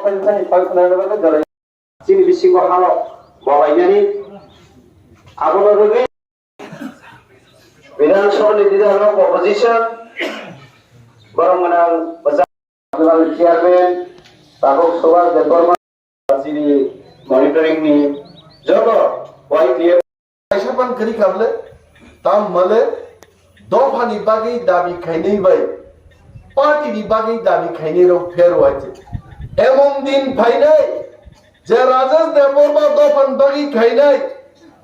फाइफानि फाइफानानो जरै चिनि बिसिंगो हालो बलायनानै आबोनो रोगै विधानसभा लीडर अपोजिशन बरंगनां बजाल चेयरमैन ताबक सुभाष देवबर्मा चिनि मॉनिटरिंग नि जब वाइक्लियर साइसापान करी काबले ताम मले दफानि बागै दाबि खायनै बाय पार्टीनि बागै दाबि खायनै रो फेर वाइचे एमन दिन फाइनै जे राजेश देवबर्मा दफान बागै खायनै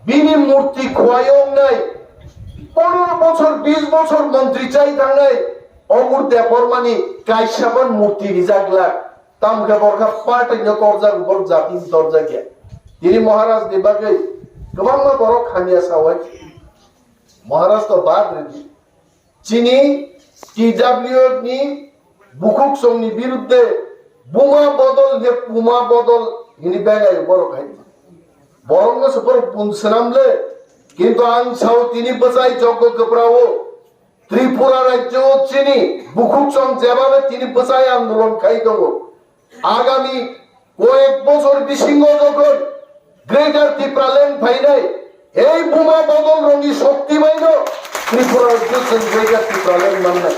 बिनि मूर्ति खुवायं नै 15 বছর 20 বছর মন্ত্রী চাই থাঙ্গাই অমর দেববর্মানি কাইসাবান মূর্তি রিজাগলা তামকে বরখা পার্টিनो করজা উপর জাতিন দরজা গে তিনি মহারাজ দেবাগে गोबां बर' खानिया सावाय महाराज तो बाद रेडी चीनी टीडब्ल्यू नि बुकुक संनि बिरुद्धे बुमा बदल ने पुमा बदल इनि बेगाय बर' खाय बरंग सपर पुनसनामले किंतु आं साव तिनि बजाय जग्ग गोब्राव त्रिपुरा राज्य चीनी बुकुक सं जेबाबे तिनि बजाय आंदोलन खाय दङ आगामी कয়েক বছর বিসিঙ্গ যখন গ্রেটার ত্রিপুরাল্যান্ড ফাইনাই এই বোমা বদল রঙি শক্তি বাইন ত্রিপুরার গ্রেটার ত্রিপুরাল্যান্ড মানে